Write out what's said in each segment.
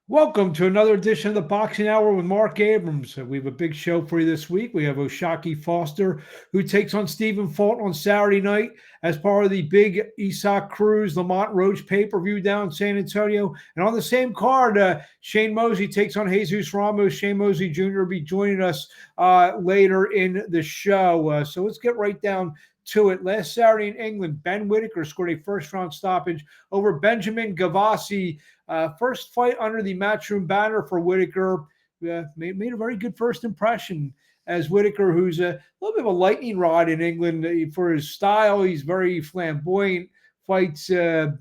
Welcome to another edition of the Boxing Hour with Mark Abrams. We have a big show for you this week. We have Oshaki Foster, who takes on Stephen Fulton on Saturday night as part of the big Isaac Cruz Lamont Roach pay-per-view down in San Antonio. And on the same card, Shane Mosley takes on Jesus Ramos. Shane Mosley Jr. will be joining us later in the show. So let's get right down to it. Last Saturday in England, Ben Whitaker scored a first-round stoppage over Benjamin Gavassi. First fight under the Matchroom banner for Whitaker. Made a very good first impression as Whitaker, who's a little bit of a lightning rod in England for his style. He's very flamboyant, fights, he's one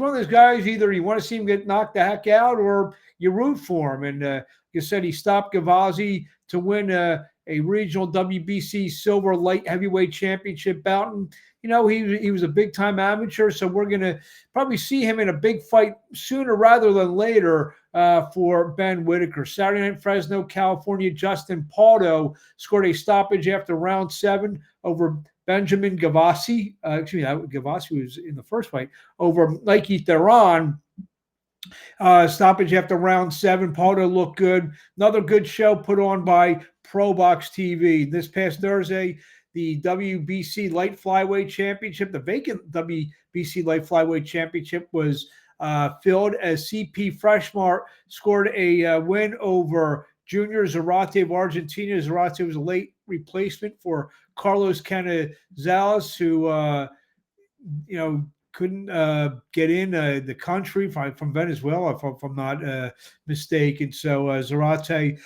of those guys, either you want to see him get knocked the heck out or you root for him. And like I said, he stopped Gavassi to win a regional WBC silver light heavyweight championship bout. And he was a big-time amateur, so we're going to probably see him in a big fight sooner rather than later for Ben Whitaker. Saturday night, Fresno, California, Justin Pardo scored a stoppage after round 7 over Benjamin Gavassi. Gavassi was in the first fight over Nike Theron. Stoppage after round 7. Pardo looked good. Another good show put on by Pro Box TV. This past Thursday, the WBC Light Flyweight Championship, the vacant WBC Light Flyweight Championship, was filled as CP Freshmart scored a win over Junior Zarate of Argentina. Zarate was a late replacement for Carlos Canizales, who couldn't get in the country from Venezuela, if I'm not mistaken. So Zarate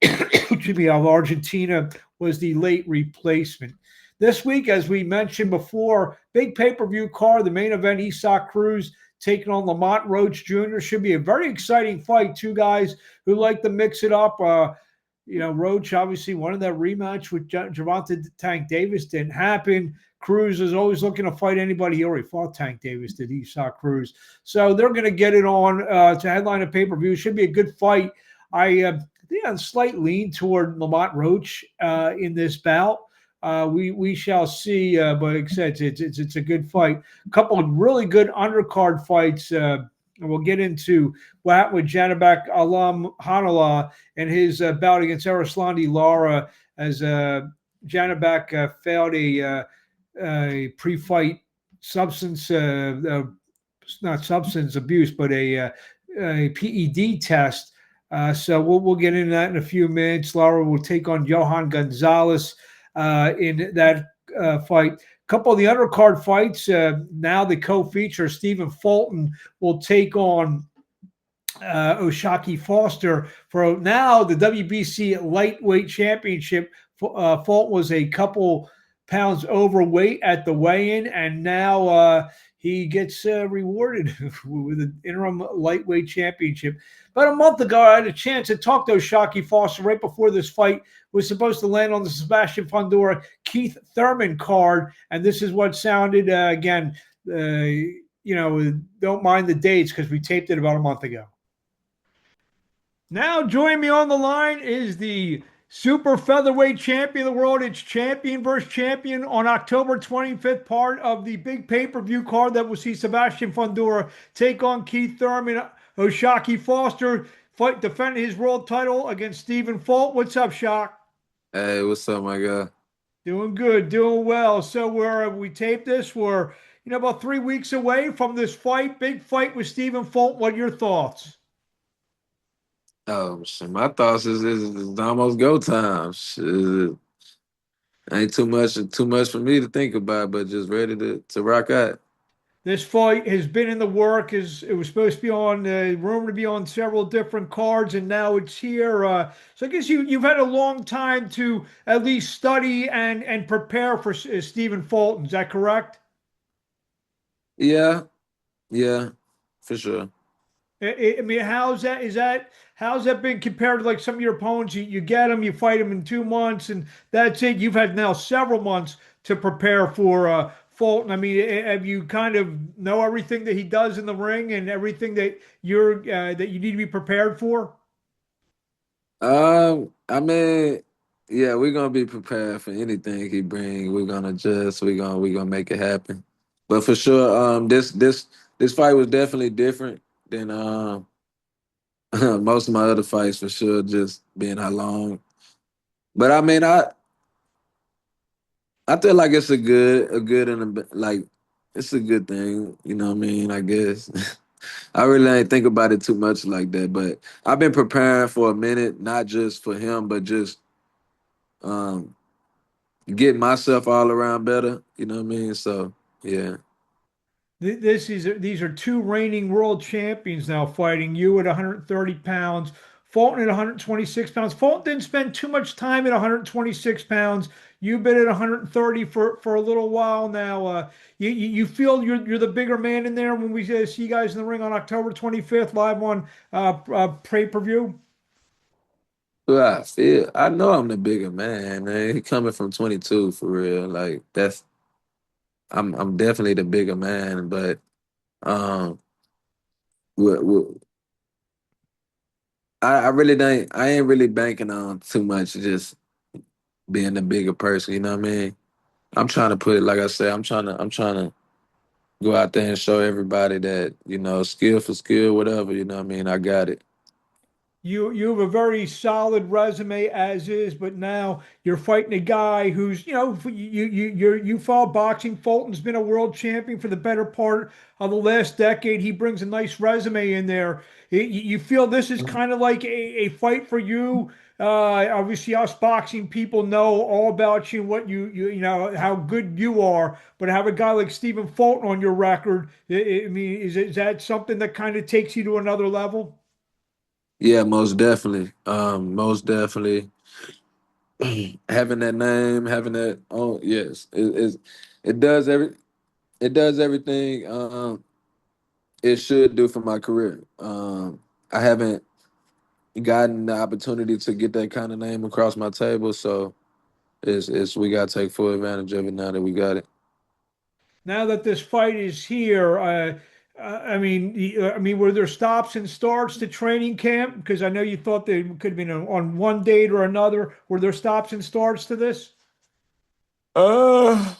of Argentina was the late replacement. This week, as we mentioned before, big pay-per-view card, the main event, Isaac Cruz taking on Lamont Roach Jr. Should be a very exciting fight. Two guys who like to mix it up. Roach obviously wanted that rematch with Gervonta Tank Davis. Didn't happen. Cruz is always looking to fight anybody. He already fought Tank Davis, did Isaac Cruz. So they're going to get it on to headline a pay-per-view. Should be a good fight. I think I'm slight lean toward Lamont Roach in this bout. We shall see, but like I said, it's a good fight. A couple of really good undercard fights. We'll get into what happened with Janabek Alam Hanala and his bout against Arislandi Lara, as Janabek failed a pre-fight substance, not substance abuse, but a PED test. So we'll get into that in a few minutes. Lara will take on Johan Gonzalez in that fight. A couple of the undercard fights. Now the co-feature, Stephen Fulton, will take on Oshaki Foster for now the WBC Lightweight Championship. Fulton was a couple pounds overweight at the weigh-in, and now he gets rewarded with an interim lightweight championship. About a month ago, I had a chance to talk to Oshaki Foster right before this fight was supposed to land on the Sebastian Fundora Keith Thurman card, and this is what sounded again. Don't mind the dates because we taped it about a month ago. Now, joining me on the line is the super featherweight champion of the world. It's champion versus champion on October 25th, part of the big pay-per-view card that will see Sebastian Fundora take on Keith Thurman. Oshaki Foster defending his world title against Stephen Fulton. What's up, Shock? Hey, what's up, my guy? Doing good, doing well. So we taped this. We're about 3 weeks away from this fight, big fight with Stephen Fulton. What are your thoughts? Oh, shit, my thoughts is almost go time. Shit. Ain't too much for me to think about, but just ready to rock out. This fight has been in the work. It was supposed to be on, rumored to be on several different cards, and now it's here. So I guess you've had a long time to at least study and prepare for Stephen Fulton. Is that correct? Yeah, for sure. I mean, how's that been compared to like some of your opponents? You get them, you fight them in 2 months, and that's it. You've had now several months to prepare for Fulton. I mean, have you kind of know everything that he does in the ring and everything that that you need to be prepared for? I mean, yeah, we're gonna be prepared for anything he bring. We're gonna adjust. We're gonna make it happen. But for sure, this this fight was definitely different than most of my other fights for sure. Just being how long, but I mean, I feel like it's a good and like it's a good thing. You know what I mean? I guess I really ain't think about it too much like that, but I've been preparing for a minute, not just for him, but just um getting myself all around better. You know what I mean? So yeah. These are two reigning world champions now fighting you at 130 pounds, Fulton at 126 pounds. Fulton didn't spend too much time at 126 pounds. You've been at 130 for a little while now. You feel you're the bigger man in there when we see you guys in the ring on October 25th live on pay-per-view? Well, I feel I know I'm the bigger man, man. He coming from 22 for real. Like that's I'm definitely the bigger man, but um what I really don't I ain't really banking on too much just being the bigger person, you know what I mean? I'm trying to put it like I said, I'm trying to go out there and show everybody that, you know, skill for skill, whatever, you know what I mean? I got it. You have a very solid resume as is, but now you're fighting a guy who's you follow boxing. Fulton's been a world champion for the better part of the last decade. He brings a nice resume in there. You feel this is kind of like a fight for you. Obviously, us boxing people know all about you, what you know how good you are. But have a guy like Stephen Fulton on your record, I mean, is that something that kind of takes you to another level? Yeah, most definitely. Most definitely having that name, having that oh yes, it does it does everything it should do for my career. I haven't gotten the opportunity to get that kind of name across my table, so it's we gotta take full advantage of it now that we got it. Now that this fight is here, I mean, were there stops and starts to training camp? Because I know you thought they could have been on one date or another. Were there stops and starts to this? Uh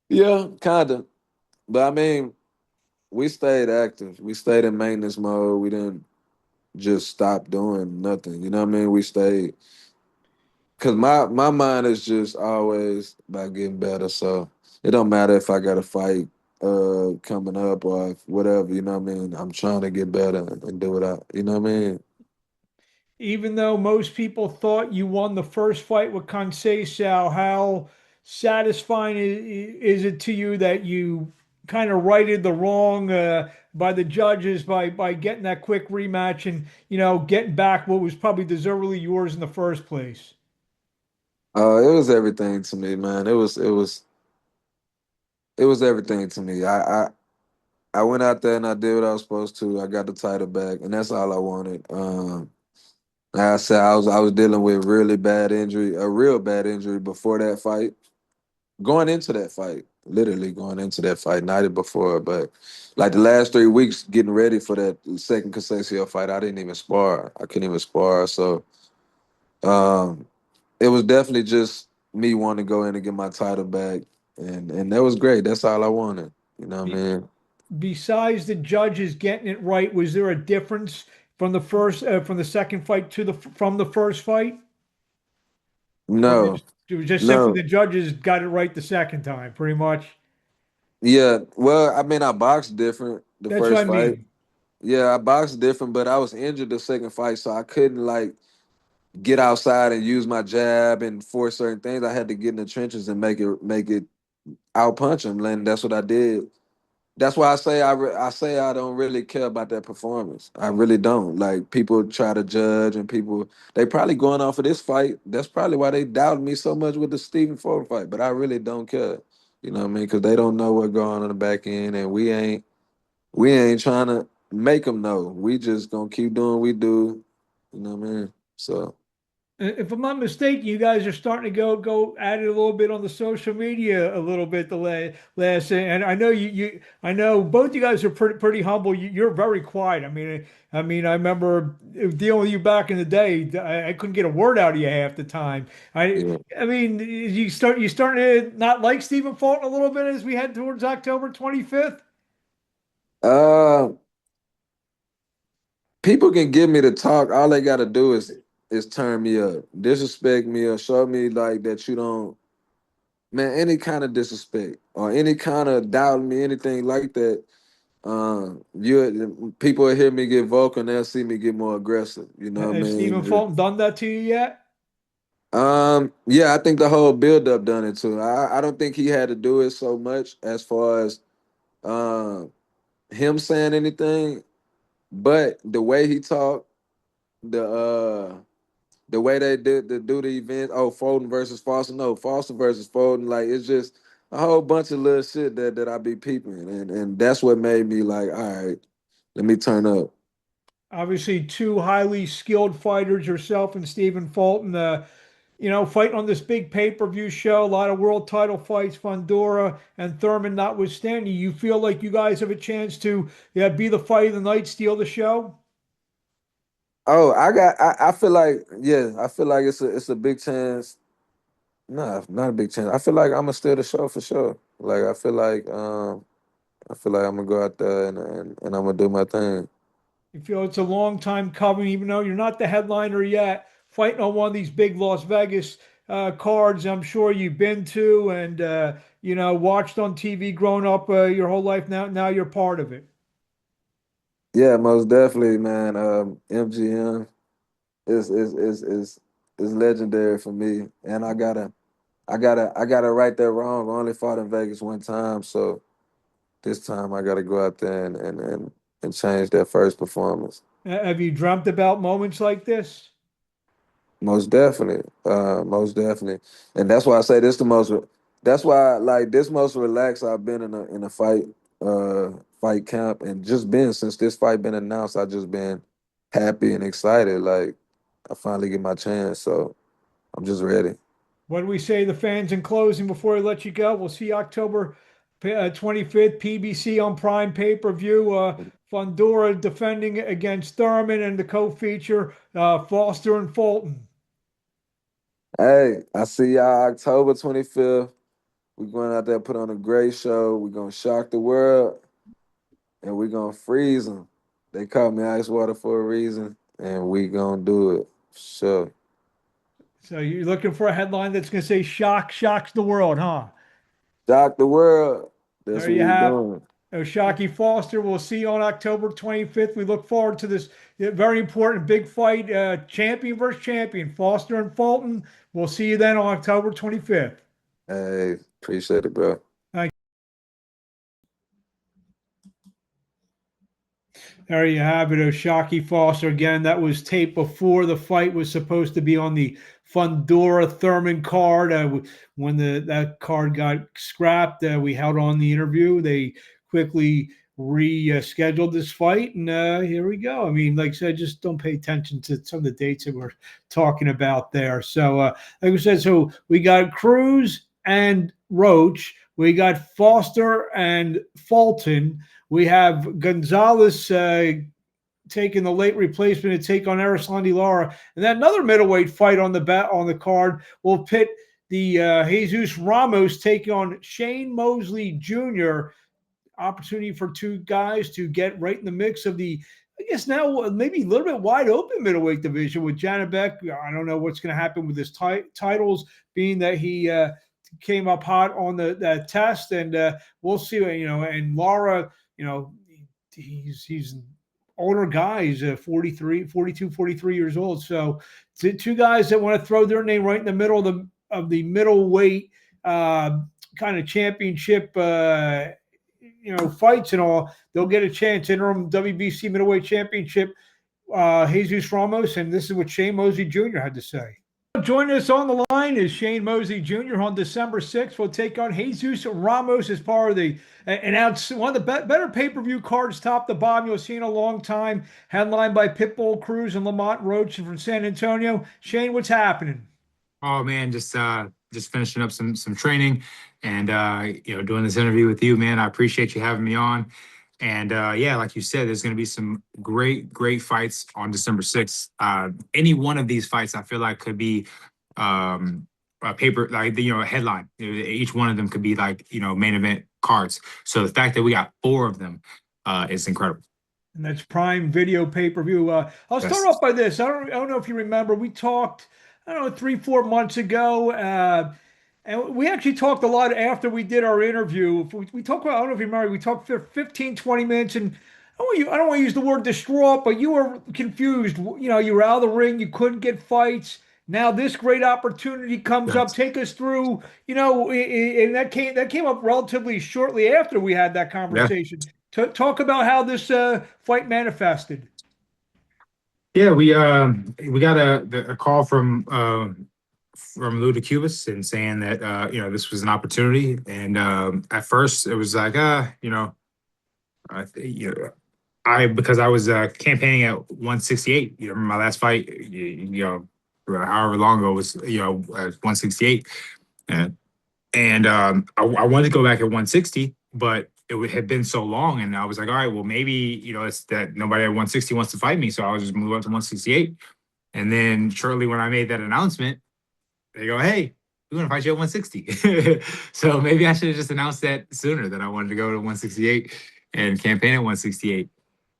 yeah, kinda. But I mean, we stayed active. We stayed in maintenance mode. We didn't just stop doing nothing. You know what I mean? We stayed because my mind is just always about getting better. So it don't matter if I got a fight coming up or if whatever, you know what I mean? I'm trying to get better and do it out. You know what I mean? Even though most people thought you won the first fight with Conceição, how satisfying is it to you that you kind of righted the wrong by the judges by getting that quick rematch and getting back what was probably deservedly yours in the first place? It was everything to me, man. It was everything to me. I went out there and I did what I was supposed to. I got the title back, and that's all I wanted. Like I said, I was dealing with really bad injury, a real bad injury before that fight. Going into that fight, literally going into that fight, not it before, but like the last 3 weeks getting ready for that second Casasio fight, I didn't even spar. I couldn't even spar. So um, it was definitely just me wanting to go in and get my title back, and that was great. That's all I wanted. You know what I Be, mean? besides the judges getting it right, was there a difference from the second fight to the from the first fight, or No, it was just simply no. the judges got it right the second time, pretty much? Yeah, well, I mean, I boxed different the That's what I first fight. mean. Yeah, I boxed different, but I was injured the second fight, so I couldn't like get outside and use my jab and force certain things. I had to get in the trenches and make it out punch him, and that's what I did. That's why I say I don't really care about that performance. I really don't. Like people try to judge and people they probably going off of this fight. That's probably why they doubted me so much with the Stephen Fulton fight. But I really don't care. You know what I mean? Because they don't know what's going on the back end, and we ain't trying to make them know. We just gonna keep doing what we do. You know what I mean? So. If I'm not mistaken, you guys are starting to go at it a little bit on the social media a little bit the last, and I know I know both you guys are pretty humble. You're very quiet. I remember dealing with you back in the day. I couldn't get a word out of you half the time. Yeah. I mean, you starting to not like Stephen Fulton a little bit as we head towards October 25th. Uh, People can get me to talk. All they gotta do is turn me up, disrespect me, or show me like that you don't, man, any kind of disrespect or any kind of doubt me, anything like that. You people will hear me get vocal and they'll see me get more aggressive. You know what I Has Stephen mean? Fulton done that to you yet? Yeah, I think the whole build up done it too. I don't think he had to do it so much as far as um him saying anything, but the way he talked, the the way they did the do the event, oh, Foden versus Foster, no, Foster versus Foden, like it's just a whole bunch of little shit that I be peeping, and that's what made me like, all right, let me turn up. Obviously, two highly skilled fighters, yourself and Stephen Fulton. Fighting on this big pay-per-view show, a lot of world title fights, Fundora and Thurman notwithstanding. You feel like you guys have a chance to, yeah, be the fight of the night, steal the show? Oh, I feel like, yeah, I feel like it's a big chance. Nah, not a big chance. I feel like I'm gonna steal the show for sure. Like I feel like I'm gonna go out there and I'm gonna do my thing. You feel it's a long time coming, even though you're not the headliner yet, fighting on one of these big Las Vegas cards I'm sure you've been to and, watched on TV growing up your whole life. Now you're part of it. Yeah, most definitely, man. MGM is legendary for me, and I gotta right that wrong. I only fought in Vegas one time, so this time I gotta go out there and change that first performance. Have you dreamt about moments like this? Most definitely, and that's why I say this the most. That's why like this most relaxed I've been in a fight camp, and just been since this fight been announced. I just been happy and excited. Like I finally get my chance, so I'm just ready. What do we say to the fans in closing before we let you go? We'll see you October 25th, PBC on Prime pay-per-view. Fundora defending against Thurman and the co-feature Foster and Fulton. Hey, I see y'all October 25th. We're going out there, put on a great show. We're gonna shock the world, and we're gonna freeze them. They call me Ice Water for a reason, and we gonna do it. Sure. So you're looking for a headline that's going to say shocks the world, huh? Shock the world. That's There what you we have doing. Shockey Foster. We'll see you on October 25th. We look forward to this very important big fight, champion versus champion, Foster and Fulton. We'll see you then on October 25th. Hey, appreciate it, bro. Thank There you have it, Oshaki Foster. Again, that was taped before the fight was supposed to be on the Fundora Thurman card. When that card got scrapped, we held on the interview. They quickly rescheduled this fight, and here we go. I mean, like I said, just don't pay attention to some of the dates that we're talking about there. So, like I said, so we got Cruz and Roach. We got Foster and Fulton. We have Gonzalez taking the late replacement to take on Arislandi Lara, and then another middleweight fight on the card will pit the Jesus Ramos taking on Shane Mosley Jr. Opportunity for two guys to get right in the mix of the, I guess now maybe a little bit wide open middleweight division with Janibek. I don't know what's going to happen with his titles, being that he came up hot on that test, and we'll see. And Lara, he's older guy. He's 43, 42, 43 years old. So two guys that want to throw their name right in the middle of the middleweight kind of championship fights and all. They'll get a chance. Interim WBC middleweight championship, Jesus Ramos, and this is what Shane Mosley Jr. had to say. Joining us on the line is Shane Mosley Jr. On December 6th, will take on Jesus Ramos as part of the one of the better pay-per-view cards, top to bottom, you'll see in a long time. Headlined by Pitbull Cruz and Lamont Roach from San Antonio. Shane, what's happening? Oh man, just finishing up some training and doing this interview with you, man. I appreciate you having me on. And yeah, like you said, there's gonna be some great fights on December 6th. Any one of these fights I feel like could be a paper like a headline. Each one of them could be like, main event cards. So the fact that we got four of them is incredible. And that's Prime Video PPV. I'll start off by this. I don't know if you remember. We talked, I don't know, 3-4 months ago. And we actually talked a lot after we did our interview. We talked about, I don't know if you remember, we talked for 15, 20 minutes, and I don't want to use the word distraught, but you were confused. You know, you were out of the ring, you couldn't get fights. Now this great opportunity comes up. Take us through, you know, and that came up relatively shortly after we had that conversation. Talk about how this fight manifested. Yeah, we got a call from Lou DeCubas and saying that you know, this was an opportunity, and at first it was like you know, because I was campaigning at 168. You know, my last fight, you know, however long ago was, you know, at 168, and I wanted to go back at 160, but had been so long, and I was like, all right, well, maybe, you know, it's that nobody at 160 wants to fight me, so I'll just move up to 168. And then shortly when I made that announcement, they go, hey, we want to fight you at 160. So maybe I should have just announced that sooner, that I wanted to go to 168 and campaign at 168.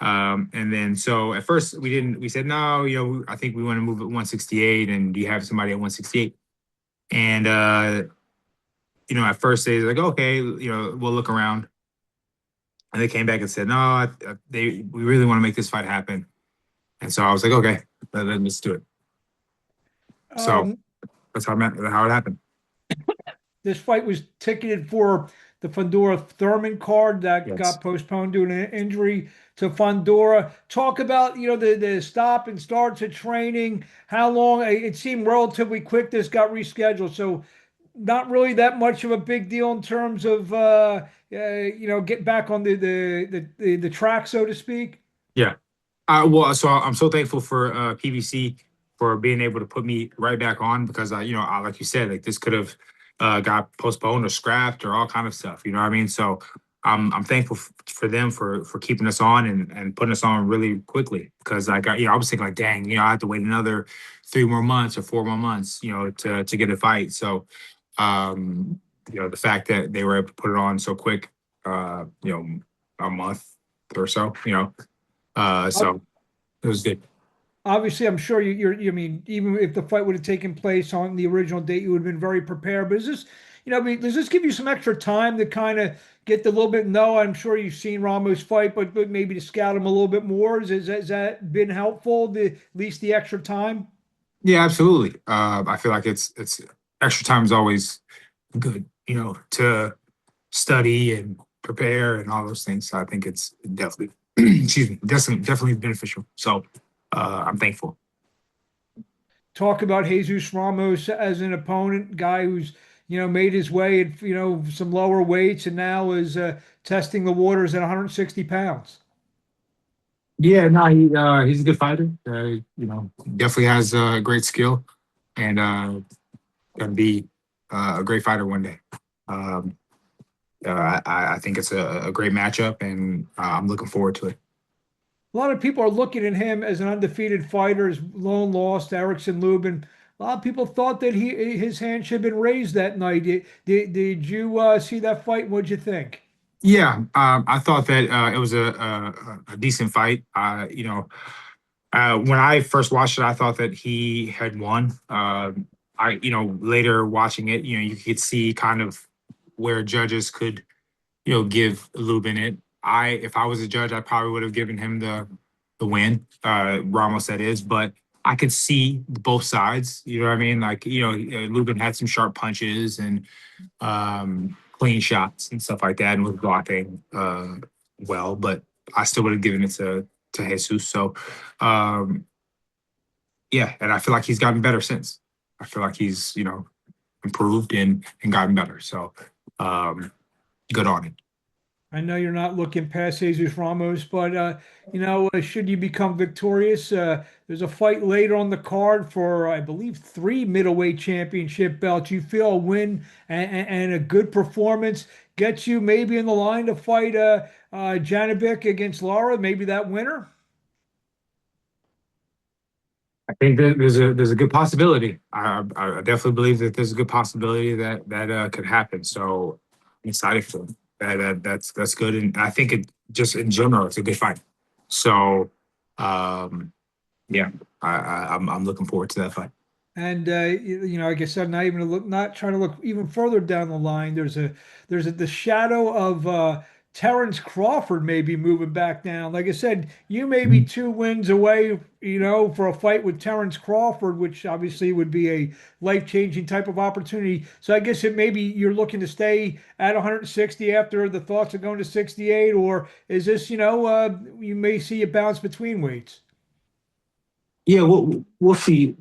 And then so at first we said, no, you know, I think we want to move at 168, and do you have somebody at 168? And you know, at first they was like, okay, you know, we'll look around. And they came back and said, no, we really want to make this fight happen. And so I was like, okay, let's do it. So that's how it happened. This fight was ticketed for the Fundora Thurman card that got postponed due to an injury to Fundora. Talk about, you know, the stop and start to training. How long? It seemed relatively quick. This got rescheduled, so not really that much of a big deal in terms of you know, get back on the track, so to speak. Yeah. Well, so I'm so thankful for PBC for being able to put me right back on, because you know, like you said, like this could have got postponed or scrapped or all kind of stuff. You know what I mean? So I'm thankful for them for keeping us on and putting us on really quickly, because like you know, I was thinking like, dang, you know, I have to wait another 3 more months or 4 more months, you know, to get a fight. So you know, the fact that they were able to put it on so quick, you know, a month or so, you know, so it was good. Obviously, I'm sure I mean, even if the fight would have taken place on the original date, you would have been very prepared. But is this, you know, I mean, does this give you some extra time to kind of get the little bit? No, I'm sure you've seen Ramos fight, but maybe to scout him a little bit more. Has that been helpful? At least the extra time. Yeah, absolutely. I feel like it's extra time is always good, you know, to study and prepare and all those things. So I think it's definitely, excuse me, definitely beneficial. So I'm thankful. Talk about Jesus Ramos as an opponent, guy who's, you know, made his way at, you know, some lower weights and now is testing the waters at 160 pounds. Yeah, no, he's a good fighter. You know, definitely has great skill, and gonna be a great fighter one day. I think it's a great matchup, and I'm looking forward to it. A lot of people are looking at him as an undefeated fighter, his lone loss to Erickson Lubin. A lot of people thought that his hand should have been raised that night. Did you see that fight? What'd you think? Yeah, I thought that it was a decent fight. You know, when I first watched it, I thought that he had won. You know, later watching it, you know, you could see kind of where judges could, you know, give Lubin it. If I was a judge, I probably would have given him the win, Ramos that is, but I could see both sides. You know what I mean? Like, you know, Lubin had some sharp punches and clean shots and stuff like that, and was blocking well, but I still would have given it to Jesus. So yeah, and I feel like he's gotten better since. I feel like he's, you know, improved and gotten better. So good on it. I know you're not looking past Jesus Ramos, but you know, should you become victorious, there's a fight later on the card for, I believe, 3 middleweight championship belts. You feel a win and a good performance gets you maybe in the line to fight Janovic against Lara, maybe that winner? I think that there's a good possibility. I definitely believe that there's a good possibility that could happen. So I'm excited for it. That's good, and I think just in general, it's a good fight. So, yeah, I'm looking forward to that fight. And like I said, not trying to look even further down the line. There's the shadow of Terrence Crawford maybe moving back down. Like I said, you may be 2 wins away, for a fight with Terrence Crawford, which obviously would be a life-changing type of opportunity. So I guess it maybe you're looking to stay at 160 after the thoughts of going to 68, or is this, you may see a bounce between weights? Yeah, we'll see.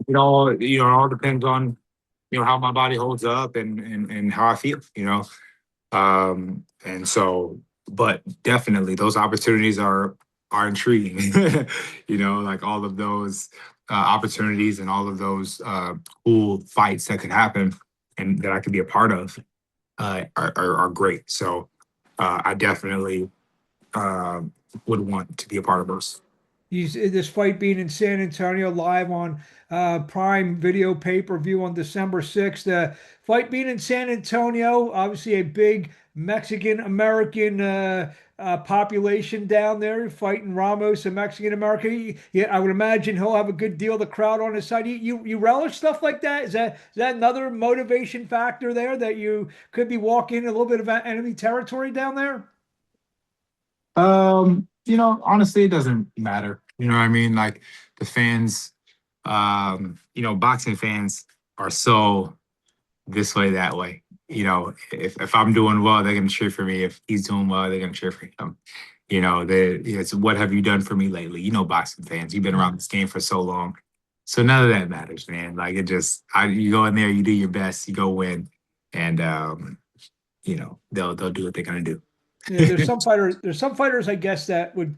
It all depends on how my body holds up and how I feel. And so, but definitely those opportunities are intriguing. Like all of those opportunities and all of those cool fights that could happen and that I could be a part of are great. So I definitely would want to be a part of those. This fight being in San Antonio, live on Prime Video pay-per-view on December 6th. Fight being in San Antonio, obviously a big Mexican-American population down there, fighting Ramos, a Mexican-American. Yeah, I would imagine he'll have a good deal of the crowd on his side. You relish stuff like that? Is that another motivation factor there, that you could be walking a little bit of enemy territory down there? Honestly, it doesn't matter. You know what I mean? Like the fans, boxing fans are so this way, that way. If I'm doing well, they're gonna cheer for me. If he's doing well, they're gonna cheer for him. It's what have you done for me lately? Boxing fans, you've been around this game for so long. So none of that matters, man. Like you go in there, you do your best, you go win, and they'll do what they're gonna do. Yeah, there's some fighters, I guess, that would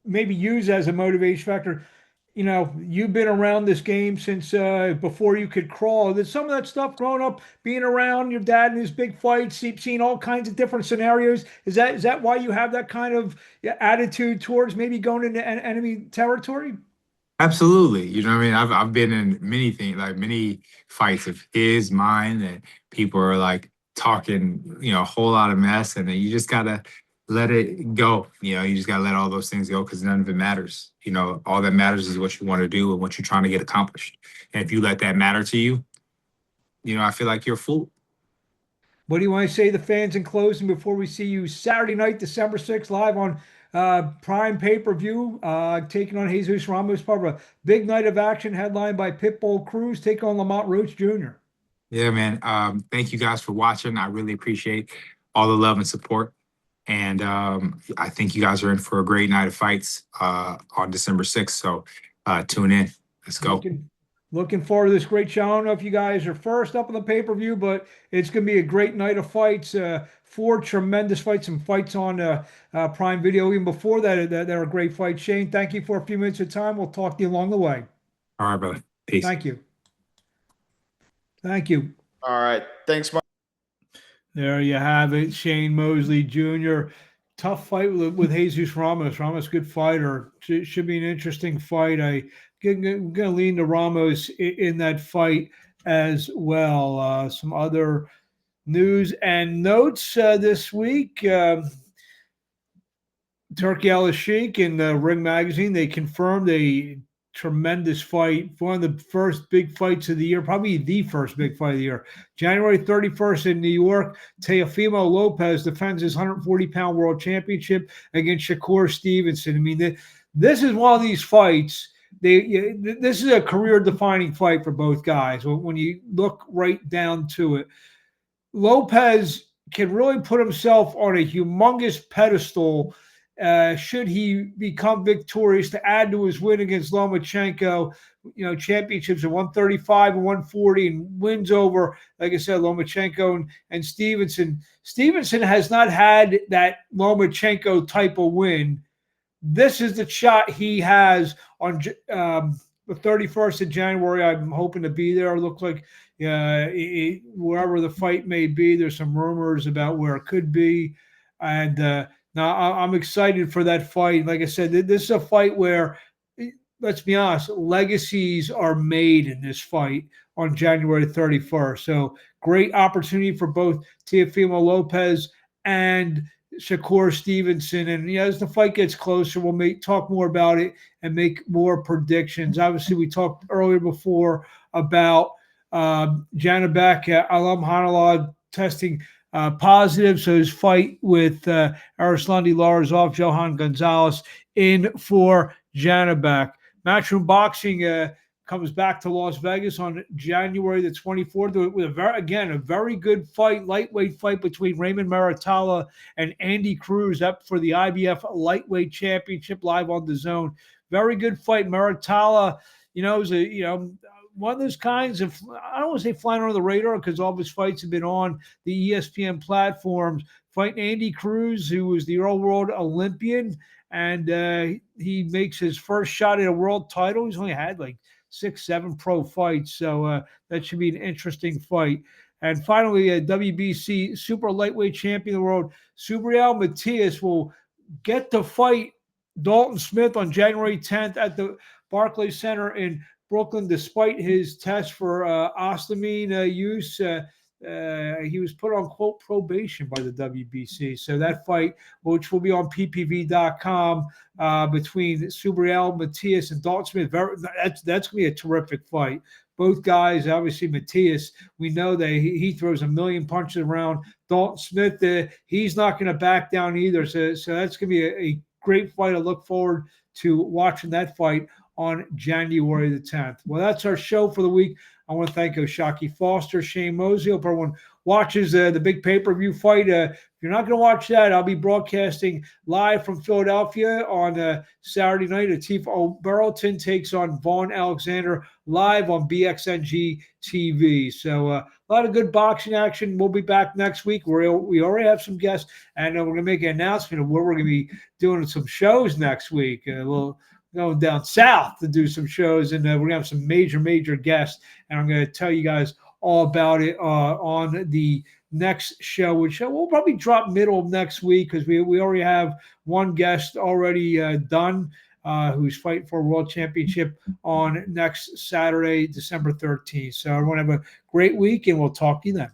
maybe use as a motivation factor. You've been around this game since before you could crawl. There's some of that stuff growing up, being around your dad in his big fights, seeing all kinds of different scenarios. Is that why you have that kind of attitude towards maybe going into enemy territory? Absolutely. You know what I mean? I've been in many things, like many fights of his, mine, and people are like talking, a whole lot of mess, and then you just gotta let it go. You just gotta let all those things go because none of it matters. All that matters is what you want to do and what you're trying to get accomplished. And if you let that matter to you, I feel like you're a fool. What do you want to say to the fans in closing before we see you Saturday night, December 6th, live on Prime pay-per-view, taking on Jesus Ramos, part of a big night of action headlined by Pitbull Cruz, taking on Lamont Roach Jr.? Yeah, man. Thank you guys for watching. I really appreciate all the love and support. And I think you guys are in for a great night of fights on December 6th. So tune in. Let's go. Looking forward to this great show. I don't know if you guys are first up on the pay-per-view, but it's going to be a great night of fights. 4 tremendous fights, some fights on Prime Video. Even before that are great fights. Shane, thank you for a few minutes of time. We'll talk to you along the way. All right, brother. Peace. Thank you. Thank you. All right. Thanks, Marc. There you have it. Shane Mosley Jr. Tough fight with Jesus Ramos. Ramos, good fighter. Should be an interesting fight. I'm going to lean to Ramos in that fight as well. Some other news and notes this week. Turki Al-Sheikh in the Ring Magazine, they confirmed a tremendous fight, one of the first big fights of the year, probably the first big fight of the year. January 31st in New York, Teofimo Lopez defends his 140-pound world championship against Shakur Stevenson. I mean, this is one of these fights. This is a career-defining fight for both guys. When you look right down to it, Lopez can really put himself on a humongous pedestal should he become victorious, to add to his win against Lomachenko. Championships at 135 and 140, and wins over, like I said, Lomachenko and Stevenson. Stevenson has not had that Lomachenko type of win. This is the shot he has on the 31st of January. I'm hoping to be there. It looks like wherever the fight may be, there's some rumors about where it could be. And now I'm excited for that fight. Like I said, this is a fight where, let's be honest, legacies are made in this fight on January 31st. So great opportunity for both Teofimo Lopez and Shakur Stevenson. And as the fight gets closer, we'll talk more about it and make more predictions. Obviously, we talked earlier before about Janabek Alam Hanalad testing positive. So his fight with Arislandi Larazov, Johan Gonzalez in for Janabek. Matchroom Boxing comes back to Las Vegas on January the 24th with a very good fight, lightweight fight between Raymond Maratala and Andy Cruz up for the IBF Lightweight Championship live on the Zone. Very good fight. Maratala, is one of those kinds of, I don't want to say flying under the radar because all of his fights have been on the ESPN platforms. Fighting Andy Cruz, who was the Earl World Olympian, and he makes his first shot at a world title. He's only had like 6-7 pro fights, so that should be an interesting fight. And finally, a WBC super lightweight champion of the world, Subriel Matias, will get to fight Dalton Smith on January 10th at the Barclays Center in Brooklyn, despite his test for ostamine use. He was put on, quote, probation by the WBC. So that fight, which will be on ppv.com, between Subriel Matias and Dalton Smith, that's going to be a terrific fight. Both guys, obviously Matias, we know that he throws a million punches around. Dalton Smith, he's not going to back down either. So that's going to be a great fight. I look forward to watching that fight on January the 10th. Well, that's our show for the week. I want to thank Oshaki Foster, Shane Mosley. Hope everyone watches the big pay-per-view fight. If you're not going to watch that, I'll be broadcasting live from Philadelphia on Saturday night. Atif Burlington takes on Vaughn Alexander live on BXNG TV. So a lot of good boxing action. We'll be back next week. We already have some guests, and we're going to make an announcement of where we're going to be doing some shows next week. We'll going down south to do some shows, and we're going to have some major guests, and I'm going to tell you guys all about it on the next show, which we'll probably drop middle of next week because we already have one guest already done who's fighting for a world championship on next Saturday, December 13th. So everyone have a great week, and we'll talk to you then.